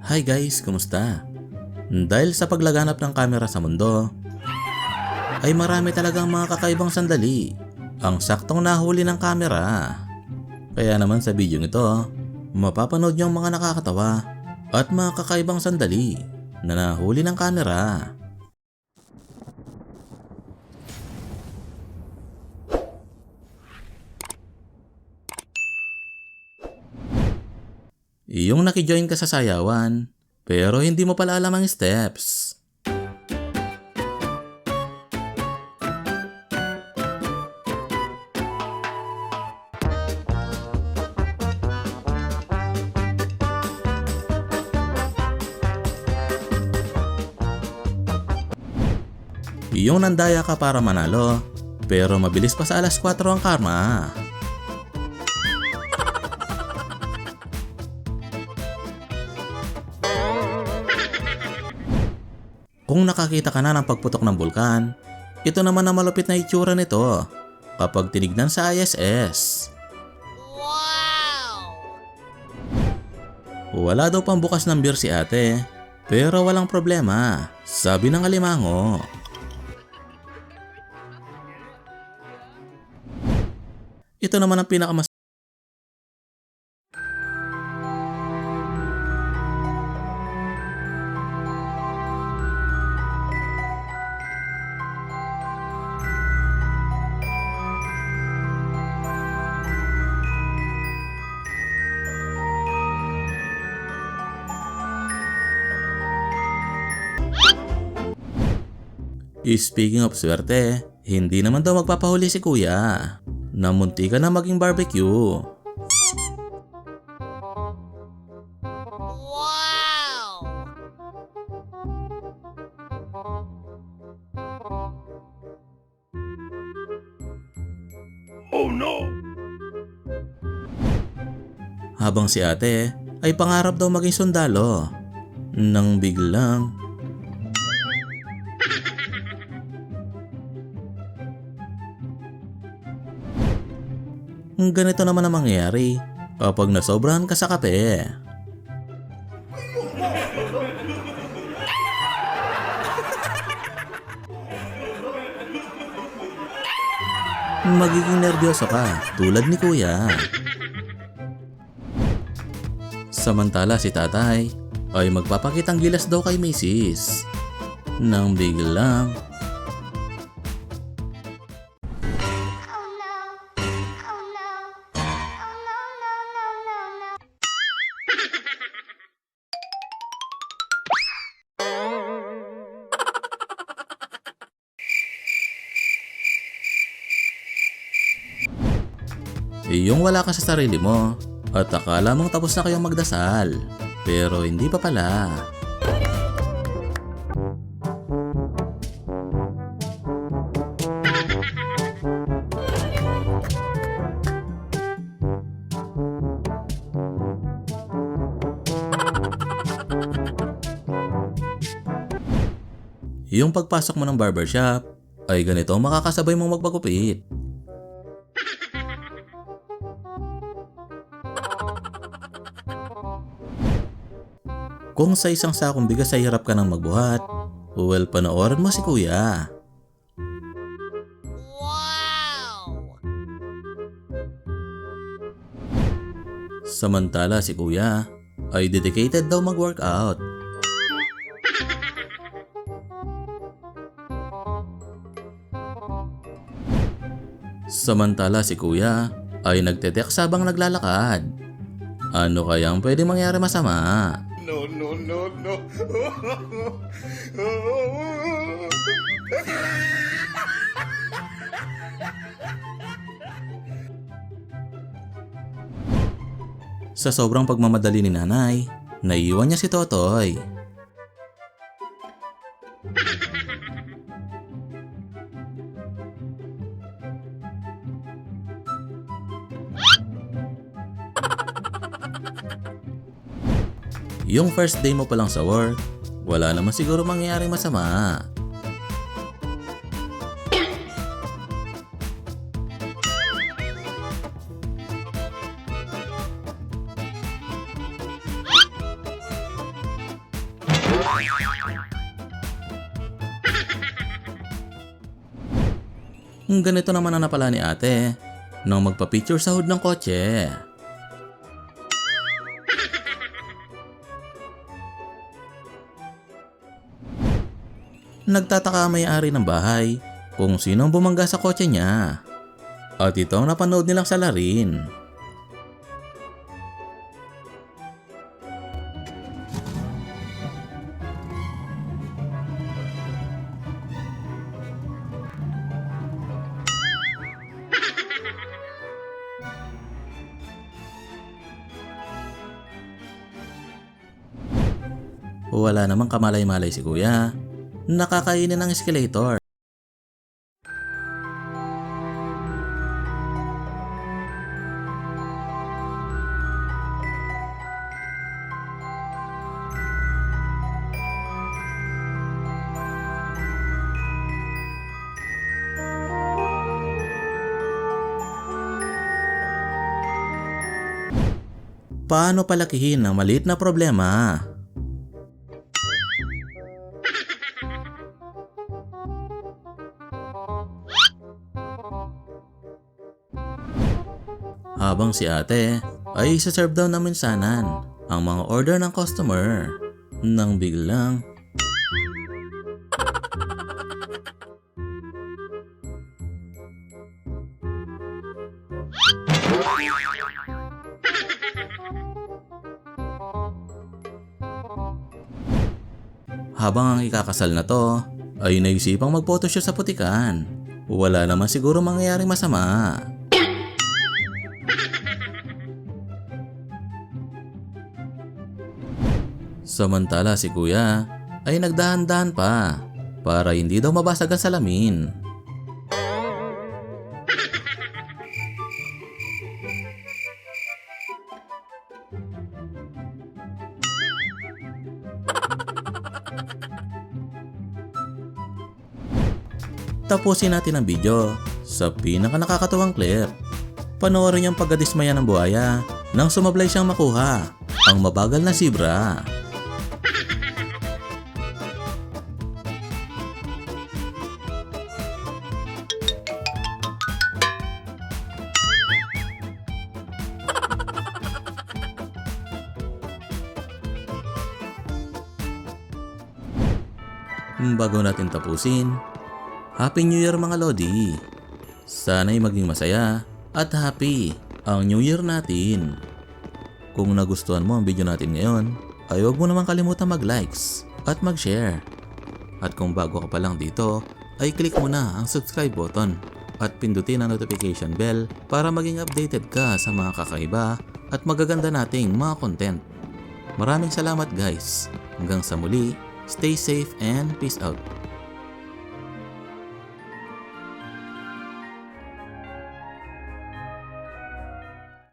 Hi guys, kumusta? Dahil sa paglaganap ng kamera sa mundo, ay marami talagang mga kakaibang sandali ang saktong nahuli ng kamera. Kaya naman sa video ito, mapapanood niyo ang mga nakakatawa at mga kakaibang sandali na nahuli ng kamera. Yung nakijoin ka sa sayawan, pero hindi mo pala alam ang steps. Yung nandaya ka para manalo, pero mabilis pa sa alas 4 ang karma. Kung nakakita ka na ng pagputok ng bulkan, ito naman ang malupit na itsura nito kapag tinignan sa ISS. Wow! Wala daw pang bukas ng beer si ate, pero walang problema, sabi ng alimango. Ito naman ang pinakamas. Speaking of swerte, hindi naman daw magpapahuli si kuya. Namunti ka na maging barbecue. Wow! Oh no! Habang si ate ay pangarap daw maging sundalo. Nang biglang ganito naman ang mangyayari kapag nasobrahan ka sa kape. Magiging nervyoso ka tulad ni kuya. Samantala si tatay ay magpapakitang gilas daw kay misis. Nang biglang yung wala ka sa sarili mo at akala mong tapos na kayong magdasal, pero hindi pa pala. Yung pagpasok mo ng barbershop ay ganito ang makakasabay mong magpagupit. Kung sa isang sakong bigas ay hirap ka nang magbuhat, well, panoorin mo si kuya. Wow! Samantala si kuya ay dedicated daw mag-workout. Samantala si kuya ay nagte-text habang naglalakad. Ano kayang pwede mangyari masama? No, no, no, no. Sa sobrang pagmamadali ni nanay, naiiwan niya si Totoy. Yung first day mo pa lang sa work, wala naman siguro mangyayaring masama. Ganito naman ang napala ni ate nang magpa-picture sa hood ng kotse. Nagtataka ang may-ari ng bahay kung sino ang bumangga sa kotse niya. At ito ang napanood nilang salarin. Wala namang kamalay-malay si kuya. Nakakainin ng escalator. Paano palakihin ang maliit na problema? Habang si ate ay isa-serve daw na minsanan ang mga order ng customer nang biglang habang ang ikakasal na to ay naisipang mag-photoshoot sa putikan. Wala naman siguro mangyayaring masama. Samantala si kuya ay nagdahan-dahan pa para hindi daw mabasag ang salamin. Tapusin natin ang video sa pinaka-nakakatuwang clip. Panoorin niyang pagkadismaya ng buhaya nang sumablay siyang makuha ang mabagal na zebra. Bago natin tapusin, Happy New Year mga Lodi! Sana'y maging masaya at happy ang New Year natin. Kung nagustuhan mo ang video natin ngayon, ay huwag mo naman kalimutan mag-likes at mag-share. At kung bago ka pa lang dito, ay click mo na ang subscribe button at pindutin ang notification bell para maging updated ka sa mga kakaiba at magaganda nating mga content. Maraming salamat guys! Hanggang sa muli, stay safe and peace out!